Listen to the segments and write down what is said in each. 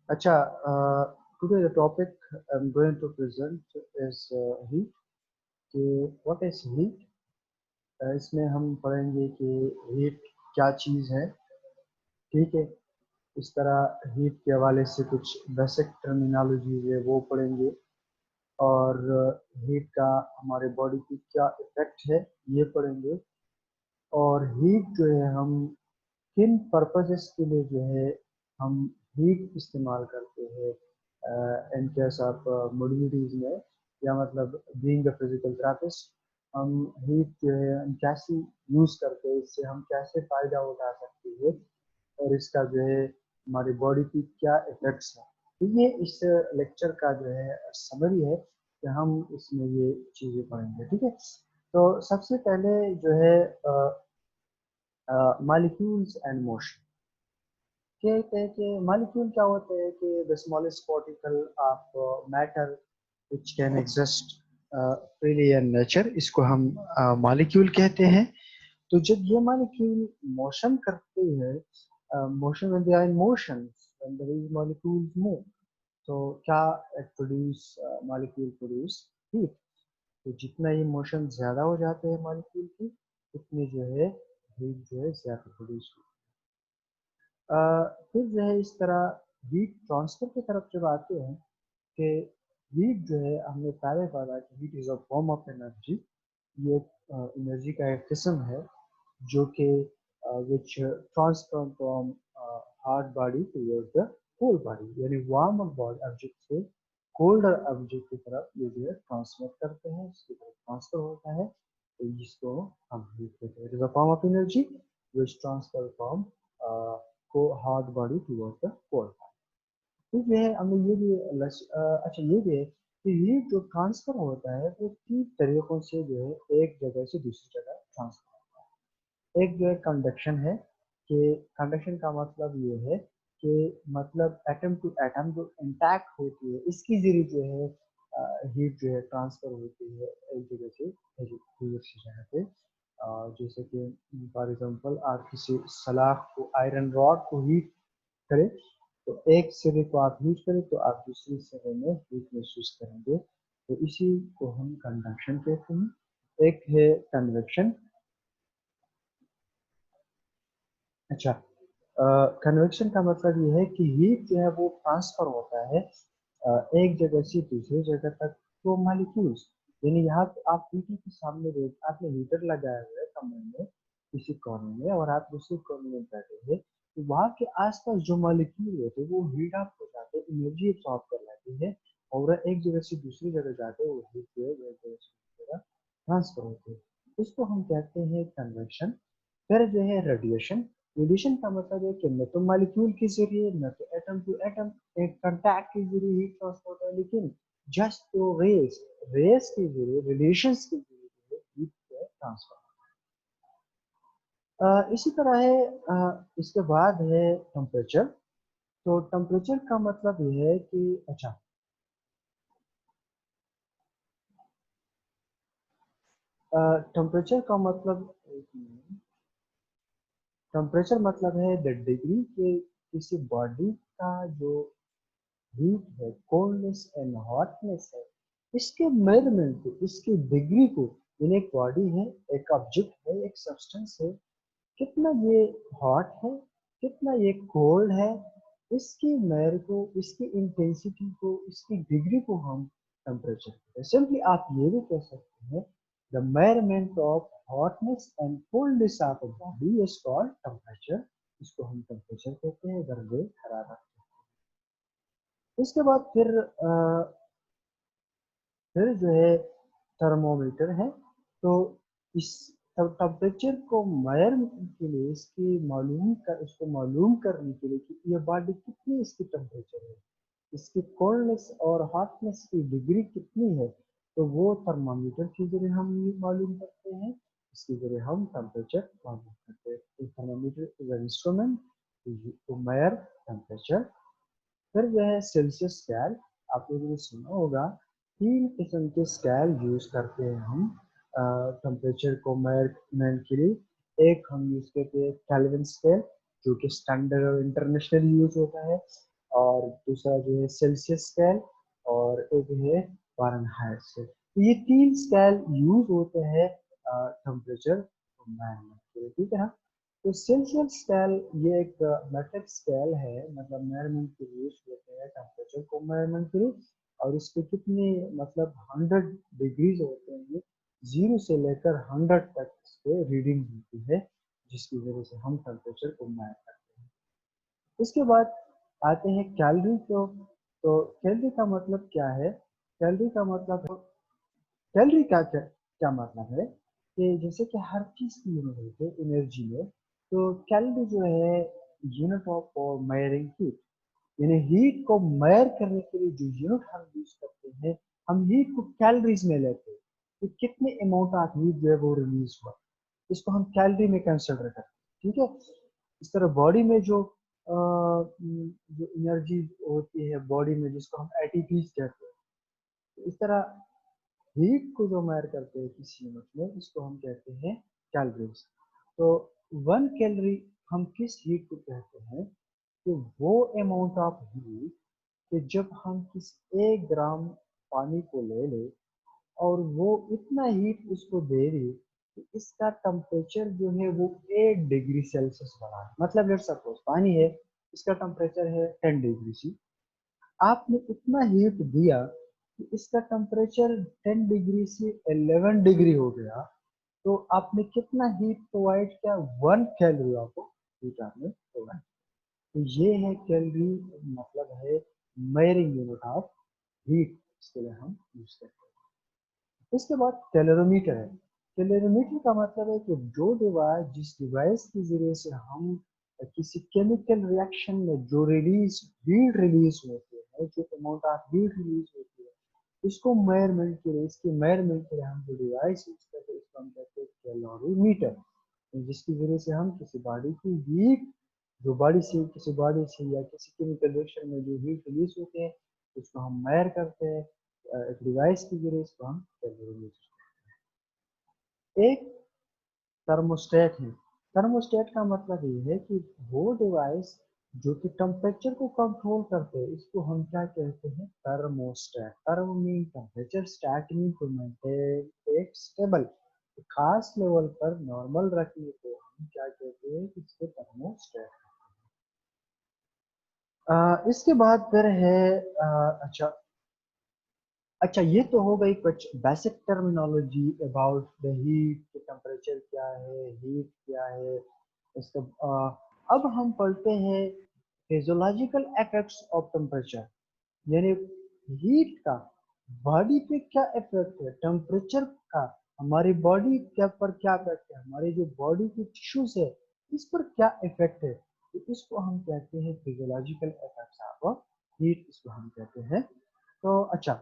अच्छा, today the topic I'm going to present is heat. कि what is heat? इसमें हम पढ़ेंगे कि हीट क्या चीज़ है, ठीक है। इस तरह हीट के हवाले से कुछ बेसिक टर्मिनोलॉजी है वो पढ़ेंगे, और हीट का हमारे बॉडी की क्या इफेक्ट है ये पढ़ेंगे। और हीट जो है हम किन पर्पसेस के लिए जो है हम हीट इस्तेमाल करते हैं इन केस ऑफ मोडिलिटीज में, या मतलब बीइंग अ फिजिकल थेरेपिस्ट हम हीट जो है हम कैसे यूज करते हैं, इससे हम कैसे फायदा उठा सकते हैं, और इसका जो है हमारी बॉडी की क्या इफेक्ट्स है। तो ये इस लेक्चर का जो है समरी है कि हम इसमें ये चीज़ें पढ़ेंगे, ठीक है। तो सबसे पहले जो है मॉलिक्यूल्स एंड मोशन। कहते हैं कि मॉलिक्यूल क्या होते हैं कि the smallest particle of matter which can exist freely in nature, इसको हम मॉलिक्यूल कहते हैं। तो जब ये मॉलिक्यूल मोशन करते हैं, motion when they are in motion, when the molecules move, तो क्या it produce, molecule produce heat. तो जितना ये मोशन ज्यादा हो जाते हैं मॉलिक्यूल की, उतनी जो है हीट जो है ज्यादा प्रोड्यूस होती है। फिर जो है इस तरह हीट ट्रांसफर की तरफ जब आते हैं कि हीट जो है हमने पहले पढ़ा कि heat is a form of energy. ये एनर्जी का एक किस्म है जो कि विच transfer from hot body towards the cold body, यानी वार्म बॉडी ऑब्जेक्ट से कोल्डर ऑब्जेक्ट की तरफ ये जो है ट्रांसफर करते हैं, इसकी तरफ ट्रांसफर होता है, तो जिसको हम हीट कहते हैं। It is a form of energy which transfer from को hot body towards the cold body. तो जो है हमें ये भी अच्छा ये भी है कि ये जो ट्रांसफर होता है वो 3 तरीकों से जो है एक जगह से दूसरी जगह ट्रांसफर होता है। एक जो है कंडक्शन है, कि कंडक्शन का मतलब ये है कि मतलब एटम टू एटम जो इंटैक्ट होती है इसकी जरिए जो है हीट जो है ट्रांसफर होती है एक जगह से दूसरी जगह पे। जैसे कि फॉर एग्जांपल आप किसी सलाख को, आयरन रॉड को हीट करें, तो एक सिरे को आप हीट करें तो आप दूसरी सिरे में हीट महसूस करेंगे, तो इसी को हम कंडक्शन कहते हैं। एक है कन्वेक्शन। अच्छा, कन्वेक्शन का मतलब ये है कि हीट जो है वो ट्रांसफर होता है एक जगह से दूसरी जगह तक। तो मॉलिक्यूल्स, यानी यहाँ पे आप हीटर के सामने देख, आपने हीटर लगाया हुआ है कमरे में किसी कोने में, और आप दूसरे कोने में बैठे हैं, तो वहाँ के आसपास जो मॉलिक्यूल होते हैं वो हीट अप हो जाते हैं, एनर्जी एब्सॉर्ब कर लेते हैं, और एक जगह से दूसरी जगह जाते हैं, वो हीट जो है वो एक जगह से दूसरी जगह ट्रांसफर होती है। इसको हम कहते हैं कन्वेक्शन। फिर जो है रेडिएशन। रेडिएशन का मतलब है कि न तो मॉलिक्यूल के जरिए न तो एटम टू एटम एक कांटेक्ट के जरिए हीट ट्रांसफर होता है, लेकिन जस्ट तो रेस रेस के जरिए, रेडिएशंस के जरिए जो है हीट जो है ट्रांसफर। इसी तरह है इसके बाद है टेम्परेचर। तो टेम्परेचर का मतलब ये है कि अच्छा, टेम्परेचर का मतलब, टेम्परेचर मतलब है द डिग्री के किसी बॉडी का जो हीट है, कोल्डनेस एंड हॉटनेस है, इसके मेजरमेंट को, इसकी डिग्री को, इन एक बॉडी है, एक ऑब्जेक्ट है, एक सब्सटेंस है, कितना ये हॉट है, कितना ये कोल्ड है, इसकी मेयर को, इसकी इंटेंसिटी को, इसकी डिग्री को हम टेम्परेचर कहते हैं। सिंपली आप ये भी कह सकते हैं the measurement of hotness and coldness of a body is called temperature. इसको हम टेम्परेचर कहते हैं, दर्जे हरारत। इसके बाद फिर जो है थर्मोमीटर है। तो इस टेम्परेचर को मेयर के लिए, इसको मालूम करने के लिए कि ये बॉडी कितनी इसकी टेम्परेचर है, इसकी कोल्डनेस और हॉटनेस की डिग्री कितनी है, तो वो थर्मामीटर के जरिए हम ये मालूम करते हैं, इसके जरिए हम टेम्परेचर मालूम करते हैं। तो thermometer is an instrument to measure temperature. फिर जो है सेल्सियस स्केल, आप लोगों ने सुना होगा। 3 किस्म के स्केल यूज करते हैं हम टेम्परेचर को मेजरमेंट के लिए। एक हम यूज करते हैं केल्विन स्केल, जो कि स्टैंडर्ड और इंटरनेशनल यूज होता है। और दूसरा जो है सेल्सियस स्केल, और एक है फ़ारेनहाइट से। तो ये 3 स्केल यूज होते हैं टेम्परेचर को मेजरमेंट के लिए, ठीक है ना। तो सेल्सियस स्केल ये एक मेट्रिक स्केल है, मतलब मेजरमेंट के लिए यूज होते हैं टेम्परेचर को मेजरमेंट के लिए। और इसके कितने मतलब 100 डिग्रीज होते हैं, 0 से लेकर 100 तक इस पे रीडिंग होती है, जिसकी वजह से हम टेम्परेचर को मेजर करते हैं। इसके बाद आते हैं कैलोरी को। तो कैलोरी का मतलब क्या है? कैलोरी का मतलब है, कैलोरी का क्या मतलब है कि जैसे कि हर चीज की यूनिट होती है एनर्जी में, तो कैलोरी जो है unit of for measuring heat, यानी हीट को मेजर करने के लिए जो यूनिट हम यूज करते हैं, हम हीट को कैलोरीज में लेते हैं। तो कितने अमाउंट ऑफ हीट जो है वो रिलीज हुआ, इसको हम कैलोरी में कंसिडर करते हैं, ठीक है। इस तरह बॉडी में जो एनर्जी होती है बॉडी में, जिसको हम एटीपी कहते हैं, तो इस तरह हीट को जो मेजर करते हैं किसी यूनिट में, इसको हम कहते हैं कैलोरीज। तो 1 कैलोरी हम किस हीट को कहते हैं? तो वो अमाउंट ऑफ हीट कि जब हम किस 1 ग्राम पानी को ले ले और वो इतना हीट उसको दे रही कि इसका टेम्परेचर जो है वो 8 डिग्री सेल्सियस बढ़ा है। मतलब लेट सपोज पानी है, इसका टेम्परेचर है 10 डिग्री सी, आपने इतना हीट दिया कि इसका टेम्परेचर 10 डिग्री से 11 डिग्री हो गया, तो आपने कितना हीट प्रोवाइड किया? 1 कैलोरी आपको हीट आपने प्रोवाइड। तो ये है कैलोरी, मतलब है मेजरिंग यूनिट ऑफ हीट, इसके लिए हम यूज करते हैं। इसके बाद कैलोरीमीटर है। कैलोरीमीटर का मतलब है कि जो डिवाइस, जिस डिवाइस के जरिए से हम किसी केमिकल रिएक्शन में जो हीट रिलीज होती है, जो अमाउंट ऑफ हीट रिलीज होती है, इसको मेजरमेंट के लिए, इसकी मेजरमेंट के लिए हम जो डिवाइस यूज करते हैं, इसको हम कहते हैं कैलोरीमीटर, जिसकी वजह से हम किसी बॉडी की हीट, जो बॉडी से किसी बॉडी से या किसी केमिकल रिएक्शन में जो हीट रिलीज होते हैं, उसको हम मेजर करते हैं एक डिवाइस के जरिए, इसको हम कैलोरीमीटर। एक थर्मोस्टेट है। थर्मोस्टेट का मतलब ये है कि वो डिवाइस जो कि टेम्परेचर को कंट्रोल करते हैं, इसको हम क्या कहते हैं? Thermostat. Thermo mean temperature, stat mean to maintain एक स्टेबल, खास लेवल पर नॉर्मल रखने को हम क्या कहते हैं? इसको थर्मोस्टेट। इसके बाद फिर है अच्छा अच्छा, ये तो हो गई कुछ basic terminology about the heat, temperature क्या है, हीट क्या है। इसका अब हम पढ़ते हैं फिजियोलॉजिकल इफेक्ट्स ऑफ टेम्परेचर, यानी हीट का बॉडी पे क्या इफेक्ट है, टेम्परेचर का हमारी बॉडी के पर क्या इफेक्ट है, हमारी जो बॉडी की टिश्यूज है इस पर क्या इफेक्ट है। तो इसको हम कहते हैं फिजियोलॉजिकल इफेक्ट्स ऑफ हीट, इसको हम कहते हैं। तो अच्छा,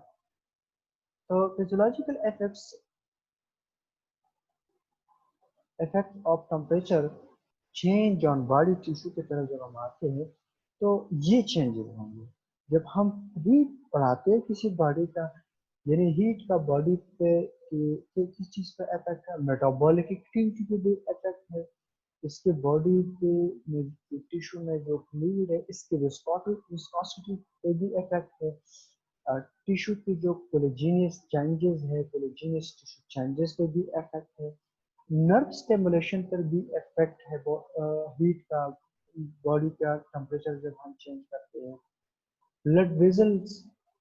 तो physiological effect of temperature change on body tissue की तरफ जब हम आते हैं, तो ये चेंजेस होंगे जब हम हीट बढ़ाते हैं किसी बॉडी का, यानी हीट का बॉडी पे किस चीज़ का इफेक्ट है? मेटाबॉलिक एक्टिविटी पे भी इफेक्ट है, इसके बॉडी पे में टिश्यू में जो फ्लूइड है इसके विस्कोसिटी पे भी इफेक्ट है, टिश्यू की जो कोलेजिनियस चेंजेस है, कोलेजिनियस टिश्यू चेंजेस पे भी इफेक्ट है, नर्व स्टिमुलेशन पर भी इफेक्ट है हीट का, बॉडी का टेम्परेचर जब हम चेंज करते हैं। ब्लड वेजल्स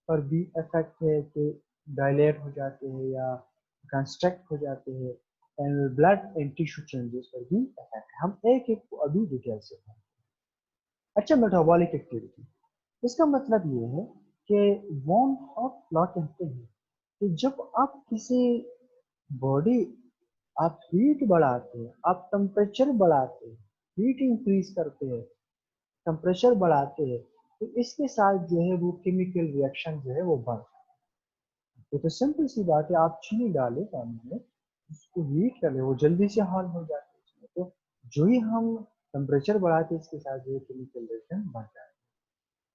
पर भी इफेक्ट है कि डायलेट हो जाते हैं या कंस्ट्रक्ट हो जाते हैं, and blood and tissue changes पर भी इफेक्ट है। हम एक एक को अभी डिटेल से पढ़ेंगे। अच्छा, मेटाबॉलिक एक्टिविटी, इसका मतलब ये है कि वार्म हॉट फ्लॉ कहते हैं कि जब आप किसी बॉडी, आप हीट बढ़ाते हैं, आप टेम्परेचर बढ़ाते हैं, हीट इंक्रीज करते हैं, टेम्परेचर बढ़ाते हैं, तो इसके साथ जो है वो केमिकल रिएक्शन जो है वो बढ़ता है। ये तो सिंपल सी बात है, आप चीनी डालें पानी में, उसको हीट कर ले, वो जल्दी से हॉल हो जाता है उसमें। तो जो ही हम टेम्परेचर बढ़ाते हैं, इसके साथ जो है केमिकल रिएक्शन बढ़ जाता है।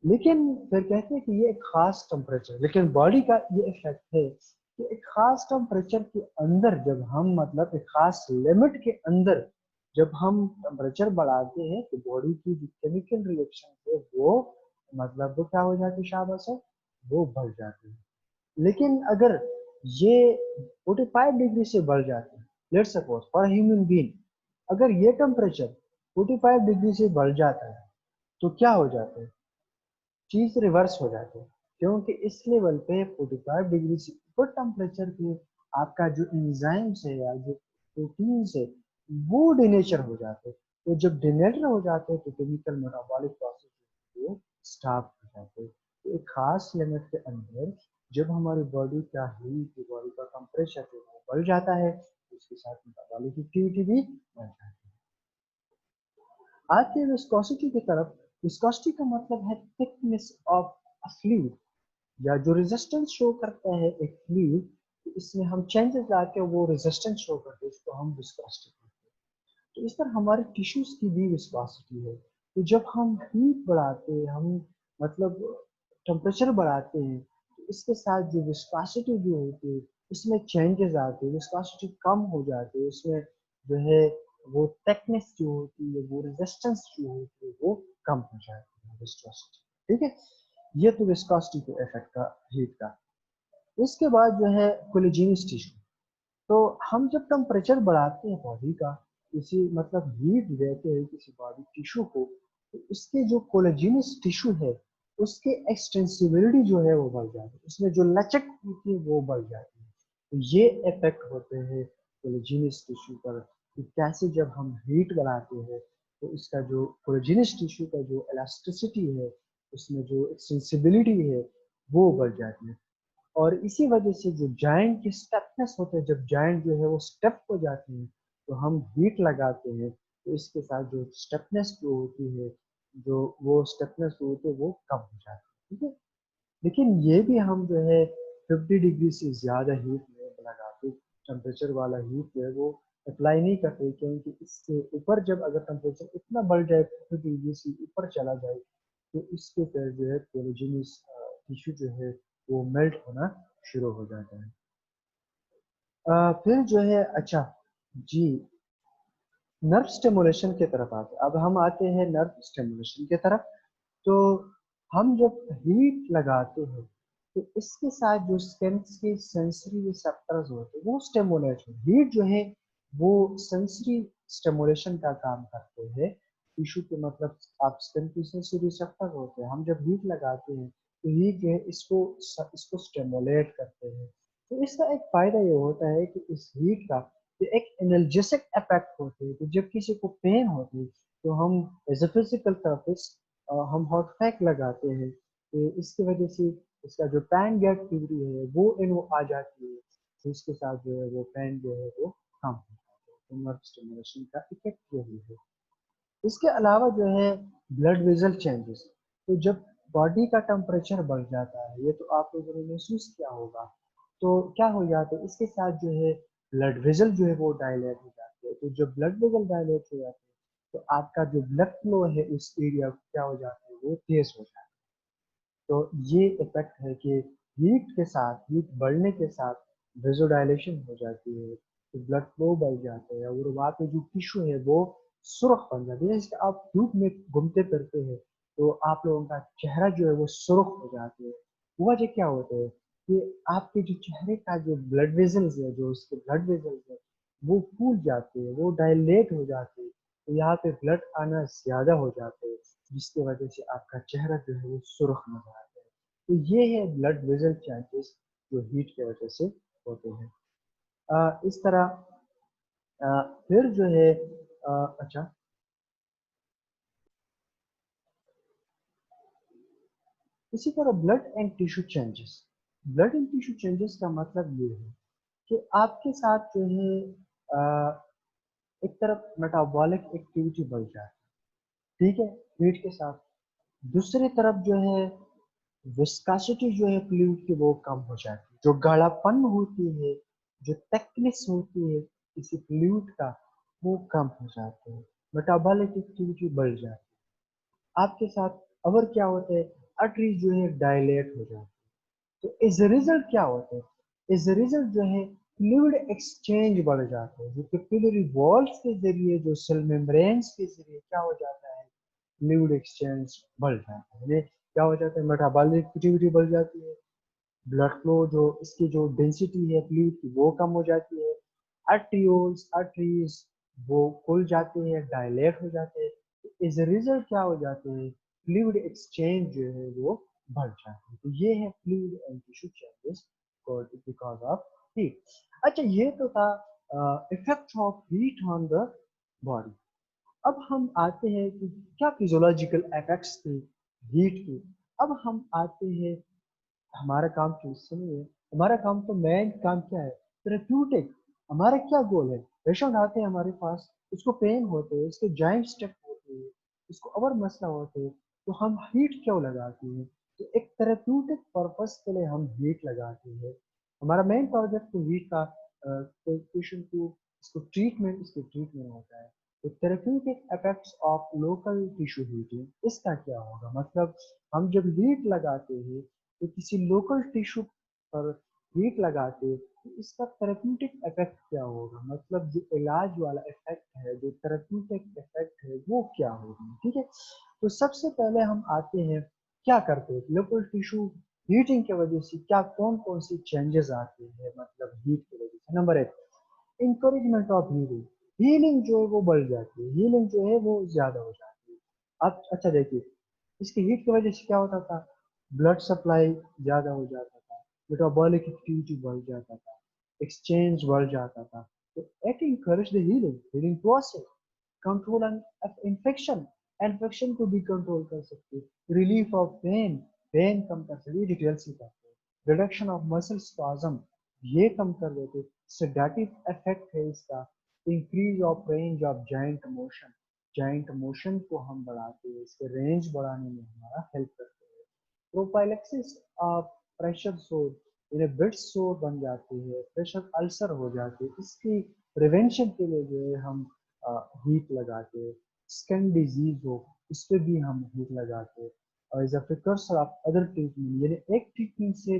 लेकिन फिर कहते हैं कि ये एक खास टेम्परेचर, लेकिन बॉडी का ये इफेक्ट है कि एक खास टेम्परेचर के अंदर जब हम, मतलब एक खास लिमिट के अंदर जब हम टेम्परेचर बढ़ाते हैं, तो बॉडी की जो केमिकल रिएक्शन है वो मतलब वो क्या हो जाती है शाबाश है, वो बढ़ जाती है। लेकिन अगर ये 45 डिग्री से बढ़ जाती है, let's suppose for human being, अगर ये टेम्परेचर 45 डिग्री से बढ़ जाता है तो क्या हो जाता है, चीज रिवर्स हो जाती है। क्योंकि इस लेवल पे 45 डिग्री से ऊपर टेम्परेचर पे आपका जो एंजाइम्स है या जो प्रोटीन्स है वो डिनेचर हो जाते हैं। तो जब डिनेचर हो जाते हैं तो केमिकल मेटाबॉलिक प्रोसेस वो स्टॉप हो जाते हैं। तो एक खास लिमिट के अंदर जब हमारी बॉडी का हीट, बॉडी का टेम्परेचर जो है बढ़ जाता है, उसके साथ मेटाबॉलिक एक्टिविटी भी बढ़ जाती है। आते हैं विस्कोसिटी की तरफ। विस्कोसिटी का मतलब है थिकनेस ऑफ अ फ्लूइड, या जो रेजिस्टेंस शो करता है एक फ्लूइड, तो इसमें हम चेंजेस लाके वो रेजिस्टेंस शो करते हैं, इसको हम विस्कोसिटी कहते हैं। तो इस तरह हमारे टिश्यूज की भी विस्कोसिटी है। तो जब हम हीट बढ़ाते हैं, हम मतलब टेम्परेचर बढ़ाते हैं, तो इसके साथ जो विस्कोसिटी जो होती है उसमें चेंजेस आते हैं, विस्कोसिटी कम हो जाती है, उसमें जो है वो थिकनेस जो होती है, वो रेजिस्टेंस जो होती है वो कम हो जाती है विस्कोसिटी। ठीक है, ये तो विस्कोसिटी के इफेक्ट का हीट का। इसके बाद जो है कोलेजिनस टिश्यू। तो हम जब टेम्परेचर बढ़ाते हैं बॉडी का, किसी मतलब हीट देते हैं किसी बॉडी टिश्यू को, तो इसके जो कोलेजिनस टिश्यू है उसके एक्सटेंसिबिलिटी जो है वो बढ़ जाती है, उसमें जो लचक होती है वो बढ़ जाती है। तो ये इफेक्ट होते हैं कोलेजिनस टिश्यू पर कि कैसे जब हम हीट बढ़ाते हैं तो इसका जो कोलेजिनस टिश्यू का जो इलास्टिसिटी है, उसमें जो एक्सटेंसिबिलिटी है वो बढ़ जाती है। और इसी वजह से जो जॉइंट की स्टेपनेस होते हैं, जब जॉइंट जो है वो स्टेप हो जाते हैं तो हम हीट लगाते हैं, तो इसके साथ जो स्टेपनेस जो होती है, जो वो स्टेपनेस होती है वो कम हो जाती है। ठीक है, लेकिन ये भी हम जो है 50 डिग्री से ज़्यादा हीट में लगाते, टेम्परेचर वाला हीट जो है वो अप्लाई नहीं करते, क्योंकि इससे ऊपर जब अगर टेम्परेचर इतना बढ़ जाए 50 डिग्री से ऊपर चला जाए तो इसके फिर जो है कोलेजिनस टिश्यू जो है वो मेल्ट होना शुरू हो जाता है। फिर जो है अच्छा जी, नर्व स्टिमुलेशन की तरफ आते हैं। अब हम आते हैं नर्व स्टिमुलेशन की तरफ। तो हम जब हीट लगाते हैं तो इसके साथ जो स्किन के सेंसरी रिसेप्टर्स होते हैं वो स्टिमुलेट होते हैं। हीट जो है वो सेंसरी स्टिमुलेशन का काम करते हैं टिश्यू के, मतलब आप स्किन के सेंसरी रिसेप्टर होते हैं, हम जब हीट लगाते हैं तो हीट जो है इसको स्टिमुलेट करते हैं। तो इसका एक फायदा ये होता है कि इस हीट का ये एक एनर्जेटिक इफेक्ट होते हैं। तो जब किसी को पेन होती है तो हम एज ए फिजिकल थेरेपिस्ट हम हॉट पैक लगाते हैं, तो इसकी वजह से इसका जो पैन गेट थ्योरी है वो इन वो आ जाती है, तो इसके साथ जो है वो पैन जो है वो कम हो जाता है। तो नर्व स्टिमुलेशन का इफेक्ट यही है। इसके अलावा जो है ब्लड वेजल चेंजेस। तो जब बॉडी का टेम्परेचर बढ़ जाता है, ये तो आप लोगों ने महसूस किया होगा, तो क्या हो जाता है इसके साथ जो है ब्लड वेजल जो है वो डायलेट हो जाते हैं। तो जब ब्लड वेजल डायलेट हो जाते हैं तो आपका जो ब्लड फ्लो है उस एरिया क्या हो जाता है, वो तेज हो जाता है। तो ये इफेक्ट है कि हीट के साथ, हीट बढ़ने के साथ वेजोडाइलेशन हो जाती है, तो ब्लड फ्लो बढ़ जाता है और वहाँ पे जो टिश्यू है वो सुर्ख बन जाती है। जैसे आप धूप में घूमते फिरते हैं तो आप लोगों का चेहरा जो है वो सुर्ख हो जाते हैं। वजह क्या होता है कि आपके जो चेहरे का जो ब्लड वेजल्स है, जो उसके ब्लड वेजल्स है वो फूल जाते हैं, वो डायलेट हो जाते हैं, तो यहाँ पे ब्लड आना ज्यादा हो जाता है, जिसकी वजह से आपका चेहरा जो है वो सुर्ख नजर आता है। तो ये है ब्लड वेजल चेंजेस जो हीट की वजह से होते हैं। इस तरह फिर जो है अच्छा, इसी तरह blood and tissue changes. Blood and tissue changes का मतलब ये है कि आपके साथ जो है अ, एक तरफ मेटाबॉलिक एक्टिविटी बढ़ जाए, ठीक है, हीट के साथ। दूसरी तरफ जो है विस्कासिटी जो है फ्लूइड की वो कम हो जाती है, जो गाढ़ापन होती है, जो थिकनेस होती है किसी फ्लूइड का वो कम हो जाते हैं, मेटाबॉलिक एक्टिविटी बढ़ जाती है आपके साथ। और क्या होता है, आर्टरी जो है डायलेट हो जाती है। तो एज ए रिजल्ट क्या होता है, एज ए रिजल्ट जो है फ्लूइड एक्सचेंज बढ़ जाता है, जो कैपिलरी वॉल्स के जरिए, जो सेल मेम्ब्रेन्स के जरिए क्या हो जाता है, फ्लूइड एक्सचेंज बढ़ जाता है। क्या हो जाता है, मेटाबॉलिक एक्टिविटी बढ़ जाती है, ब्लड फ्लो जो इसकी जो डेंसिटी है फ्लूइड की वो कम हो जाती है, आर्ट्रियोल्स आर्टरीज वो खुल जाते हैं, डायलेट हो जाते हैं। एज ए रिजल्ट क्या हो जाते हैं, फ्लूइड एक्सचेंज जो है वो बढ़ जाती है। तो ये है fluid and tissue changes because of heat. अच्छा, ये तो था effect of heat on the body. अब हम आते हैं कि क्या फिजियोलॉजिकल इफेक्ट्स थे हीट की। अब हम आते हैं, हमारा काम तो इससे नहीं है, हमारा काम तो मेन काम क्या है, थेरेप्यूटिक। हमारा क्या गोल है, पेशेंट आते हैं हमारे पास, उसको पेन होते हैं, उसके जॉइंट स्टिफ होते हैं, उसको अवर मसला होते हैं, तो हम हीट क्यों लगाते हैं, तो एक थेरेप्यूटिक पर्पस के लिए हम हीट लगाते हैं। हमारा मेन प्रोजेक्ट तो हीट का पेशेंट को इसको ट्रीटमेंट होता है। तो therapeutic effects of local tissue heating, इसका क्या होगा, मतलब हम जब हीट लगाते हैं तो किसी लोकल टिश्यू पर हीट लगाते तो इसका थेरेप्यूटिक इफेक्ट क्या होगा, मतलब जो इलाज वाला इफेक्ट है, जो थेरेप्यूटिक इफेक्ट है वो क्या होगा। ठीक है, तो सबसे पहले हम आते हैं, क्या करते हैं लोकल टिश्यू हीटिंग की वजह से क्या कौन कौन सी चेंजेस आते हैं, मतलब हीट की वजह से। नंबर एक, इंकरेजमेंट ऑफ हीलिंग। हीलिंग जो है वो बढ़ जाती है, हीलिंग जो है वो ज्यादा हो जाती है। अब अच्छा देखिए, इसकी हीट की वजह से क्या होता था, ब्लड सप्लाई ज्यादा हो जाता था, मेटाबॉलिक एक्टिविटी बढ़ जाता था, एक्सचेंज बढ़ जाता था। तो it encourage the healing process, control of infection, infection को भी कंट्रोल कर सकते हैं, रिलीफ ऑफ पेन, पेन कम कर सकते, डिटेल से करते हैं, रिडक्शन ऑफ मसल स्पाज्म, ये कम कर देते, सेडेटिव इफेक्ट है इसका, increase of range of joint motion, joint motion को हम बढ़ाते हैं, इसके रेंज बढ़ाने में हमारा हेल्प करते हैं। प्रोफाइलेक्सिस ऑफ प्रेशर सोर, इन्हें बेड सोर बन जाती है, प्रेशर अल्सर हो जाते हैं, इसकी प्रिवेंशन के लिए जो है हम हीट लगाते हैं। स्किन डिजीज हो, इस पे भी हम हीट लगाते हैं। और as a precursor of other treatment, यानी एक ट्रीटमेंट से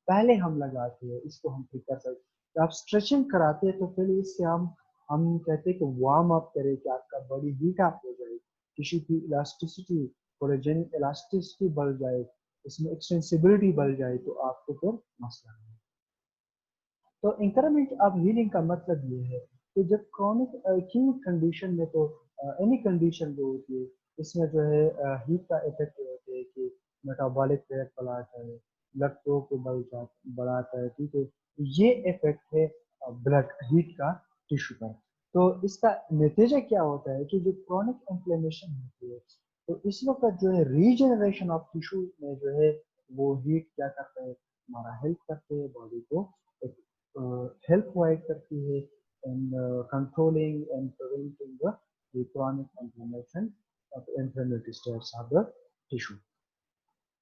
पहले हम लगाते हैं, इसको हम प्रिकर्सर। तो आप स्ट्रेचिंग कराते हैं तो पहले इससे हम कहते हैं कि वार्म अप करें कि आपका बॉडी हीट अप हो जाए, टिश्यू की इलास्टिसिटी, कोलेजन इलास्टिसिटी बढ़ जाए, इसमें एक्सटेंसिबिलिटी बढ़ जाए, तो आपको फिर मसला नहीं। तो इंक्रीमेंट ऑफ हीलिंग का मतलब ये है कि जब क्रॉनिक एक्यूट कंडीशन में, तो एनी कंडीशन जो होती है इसमें जो है हीट का इफेक्ट होते हैं कि मेटाबॉलिक रेट बढ़ाता है, ब्लड फ्लो को बढ़ाता है। ठीक है, ये इफेक्ट है ब्लड हीट का टिश्यू पर। तो इसका नतीजा क्या होता है कि जो क्रॉनिक इन्फ्लेमेशन होती है, तो इस वक्त जो है रीजनरेशन ऑफ टिश्यू में जो है वो हीट क्या करता है, हमारा हेल्प करते हैं बॉडी को, help provide करती है in controlling and preventing the chronic inflammation of the inflammatory states of the tissue.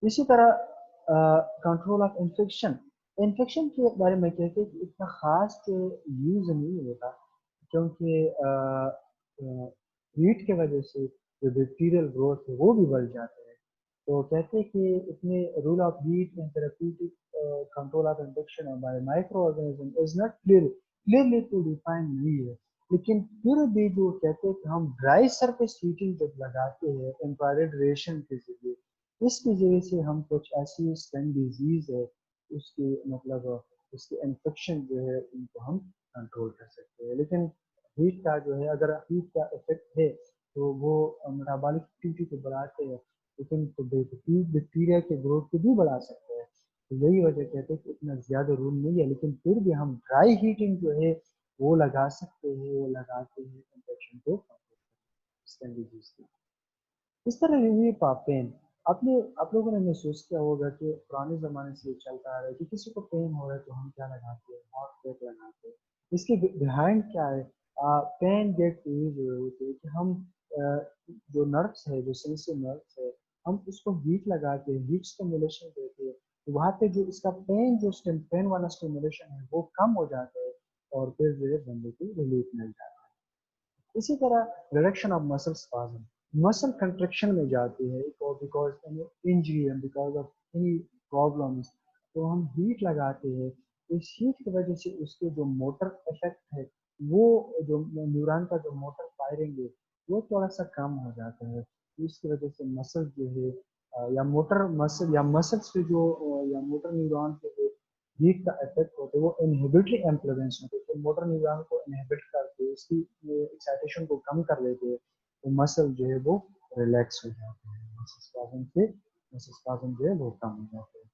इसी तरह कंट्रोल ऑफ इन्फेक्शन, इन्फेक्शन के बारे में कहते हैं कि इतना खास यूज नहीं होता, क्योंकि हीट के वजह से जो बैक्टीरियल ग्रोथ है वो भी बढ़ जाते हैं। तो कहते हैं कि इसमें rule of heat and therapeutic control of infection by micro organism is not clearly to define नहीं है। लेकिन फिर भी जो कहते हैं कि हम ड्राई सरफेस हीटिंग जब लगाते हैं इंफ्रारेड रेडिएशन के जरिए, इसकी वजह से हम कुछ ऐसी स्किन डिजीज है उसकी मतलब उसके इन्फेक्शन जो है उनको हम कंट्रोल कर सकते हैं। लेकिन हीट का जो है, अगर हीट का इफेक्ट है तो वो मेटाबॉलिक एक्टिविटी को बढ़ाते हैं, लेकिन तो बैक्टीरिया के ग्रोथ को भी बढ़ा सकते हैं। तो यही वजह कहते हैं कि इतना ज्यादा रूल नहीं है, लेकिन फिर भी हम ड्राई हीटिंग जो है वो लगा सकते हैं, वो लगाते हैं इन्फेक्शन को स्किन डिजीज की। इस तरह रिलीफ ऑफ पेन, आपने आप लोगों ने महसूस किया होगा कि पुराने ज़माने से ये चलता आ रहा है कि किसी को पेन हो रहा है तो हम क्या लगाते हैं, हॉट पैक लगाते हैं। इसके बिहाइंड क्या है, पेन गेट जो होती है कि हम अ, जो नर्व्स है, जो सेंसिटिव नर्व्स है, हम उसको हीट लगाते हैं, हीट स्टिमुलेशन देते हैं, तो वहाँ पे जो इसका पेन जो पेन वाला स्टिमुलेशन है वो कम हो जाता है, और फिर जो है बंदे को रिलीफ मिल जाता है। इसी तरह reduction of muscle spasm, muscle construction में जाती है because any injury and because of any problems, तो हम हीट लगाते हैं। इस हीट की वजह से उसके जो मोटर इफेक्ट है, वो जो न्यूरॉन का जो मोटर फायरिंग है वो थोड़ा सा कम हो जाता है, तो इसकी वजह से मसल जो है या मोटर मसल या मसल्स पे जो या मोटर न्यूरॉन पे जो हीट का इफेक्ट होता है वो इनहिबिटरी इन्फ्लुएंस होते हैं, तो मोटर न्यूरॉन को इनहिबिट करके इसकी एक्साइटेशन को कम कर देते हैं, तो मसल जो है वो रिलैक्स हो जाते हैं, मसल स्पाज्म जो है वो कम हो जाते हैं।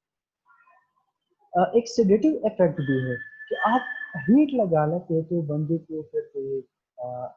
एक सेडेटिव इफेक्ट भी है कि आप हीट लगा लेते हैं तो बंदे को फिर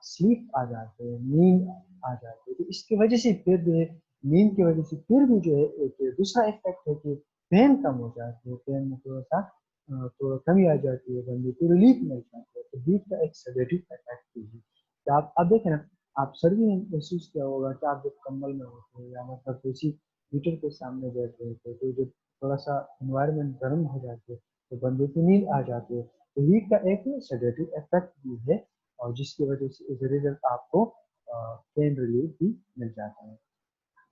स्लीप आ जाते हैं, नींद आ जाती है, तो इसकी वजह से फिर जो है नींद की वजह से फिर भी जो है एक दूसरा इफेक्ट है कि पेन कम हो जाती है, पेन में थोड़ा कमी आ जाती है, बंदे को रिलीफ मिल जाती है, तो हीट का एक सेडेटिव इफेक्ट भी है। तो आप देखें ना, आप सर्दी में महसूस किया होगा कि आप जब कंबल में होते हैं या मतलब किसी हीटर के सामने बैठ रहे थे, तो जब थोड़ा सा इन्वायरमेंट गर्म हो जाती है तो बंदे की नींद आ जाती है, तो हीट का एक सेडेटिव इफेक्ट भी है, और जिसकी वजह से एज ए रिजल्ट आपको पेन रिलीफ भी मिल जाता है।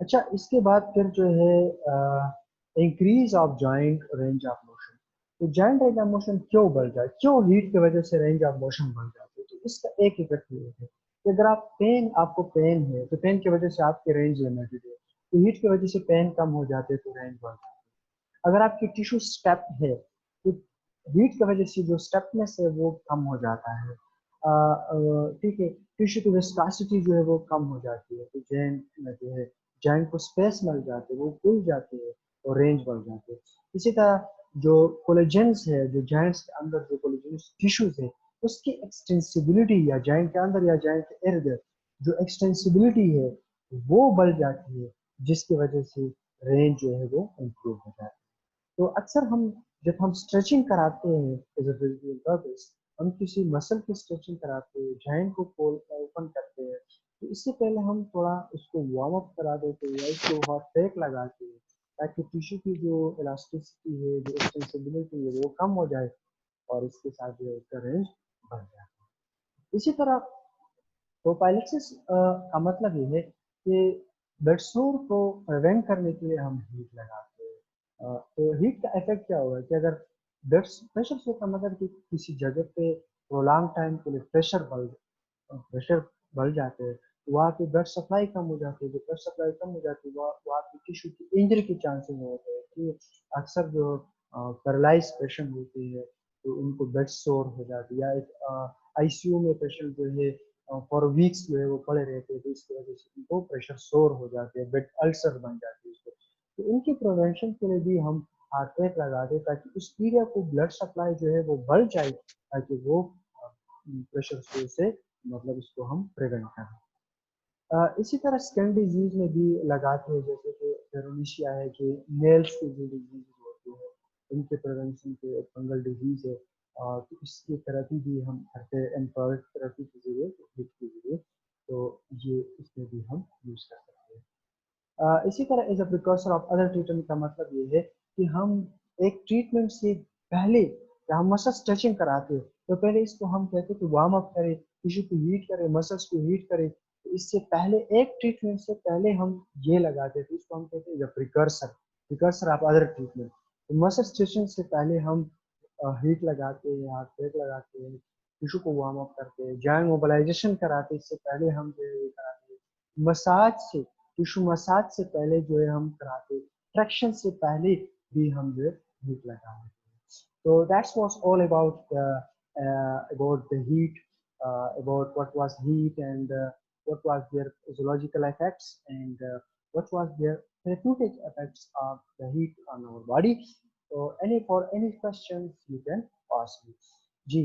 अच्छा, इसके बाद फिर जो है increase of joint range of motion. तो जॉइंट रेंज ऑफ मोशन क्यों बढ़ जाए, क्यों हीट की वजह से रेंज ऑफ मोशन बढ़ जाती है, तो इसका एक इफेक्ट ये है कि अगर आपको पेन है तो पेन की वजह से आपकी रेंज लिमिटेड है, तो हीट की वजह से पेन कम हो जाते हैं तो रेंज बढ़ जाती है। अगर आपकी टिश्यू स्टेप है तो हीट की वजह से जो स्टेपनेस है वो कम हो जाता है, ठीक है, टिश्यू की विस्कोसिटी जो है वो कम हो जाती है, तो जॉइंट में जो है जॉइंट को स्पेस मिल जाती है, वो खुल जाती है और रेंज बढ़ जाती है। इसी तरह जो कोलेजेंस है, जो जॉइंट्स के अंदर जो कोलेजेंस टिश्यूज है उसकी एक्सटेंसिबिलिटी या जॉइंट के अंदर या जॉइंट के इर्द गिर्द जो एक्सटेंसिबिलिटी है वो बढ़ जाती है, जिसकी वजह से रेंज जो है वो इम्प्रूव हो जाती है। तो अक्सर हम जब हम स्ट्रेचिंग कराते हैं एज अ फिजिकल पर्पस, हम किसी मसल की स्ट्रेचिंग कराते हैं, जॉइंट को खोल ओपन करते हैं, तो इससे पहले हम थोड़ा उसको वार्म अप करा देते हैं या इसको हॉट पैक लगाते हैं, ताकि टिश्यू की जो इलास्टिसिटी है, जो एक्सटेंसिबिलिटी है वो कम हो जाए, और इसके साथ जो है उसका रेंज बढ़ जाए। इसी तरह प्रोपाइलिसिस का मतलब ये है कि ब्लड सोर को प्रिवेंट करने के लिए हम हीट लगाते हैं। तो हीट का इफेक्ट क्या होगा कि अगर ब्लड प्रेशर सोर का मतलब कि किसी जगह पे प्रोलॉन्ग टाइम के लिए प्रेशर बढ़ जाते हैं, तो वहाँ पे ब्लड सप्लाई कम हो जाती है, जो ब्लड सप्लाई कम हो जाती है वहाँ पे टिश्यू की इंजरी के चांसेस होते हैं, कि अक्सर जो पैरालाइज पेशेंट होते हैं तो उनको ब्लड सोर हो जाती है, या एक आईसीयू में पेशेंट जो है फॉर वीक्स जो है वो पड़े रहते हैं, तो इसकी वजह से उनको प्रेशर सोर हो जाते हैं, ब्लड अल्सर बन जाती है उसको, तो इनकी प्रिवेंशन के लिए भी हम हार्ट पैक लगा दें, ताकि उस एरिया को ब्लड सप्लाई जो है वो बढ़ जाए, ताकि वो प्रेशर सोर से मतलब इसको हम प्रिवेंट करें। इसी तरह स्किन डिजीज में भी लगाते हैं, जैसे कि पेरोनिशिया है, कि नेल्स की जो डिजीज होती है इनके प्रिवेंशन के फंगल डिजीज है, तो इसकी थेरेपी भी हम करते हैं एम्प्लॉयड थेरेपी के जरिए, हीट के जरिए, तो ये इसमें भी हम यूज कर सकते हैं। इसी तरह as a precaution of other treatment का मतलब ये है कि हम एक ट्रीटमेंट से पहले या हम मसल स्ट्रेचिंग कराते हैं तो पहले इसको हम कहते हैं कि वार्म अप करें, टिश्यू को हीट करें, मसल्स को हीट करें, तो इससे पहले एक ट्रीटमेंट से पहले हम ये लगाते हैं, तो इसको हम कहते हैं precursor, precursor of other treatment. तो मसल स्ट्रेचिंग से पहले हम हीट लगाते हैं, हाथ पैक लगाते हैं, टिश्यू को वार्म अप करते हैं, जॉइंट मोबिलाइजेशन कराते हैं, इससे पहले हम जो है ये कराते हैं, मसाज से टिश्यू मसाज से पहले जो है हम कराते, ट्रैक्शन से पहले भी हम जो है हीट लगा देते हैं। So that was all about the heat, about what was heat, and what was their physiological effects, and what was their therapeutic effects of the heat on our body. So any questions you can ask me. Ji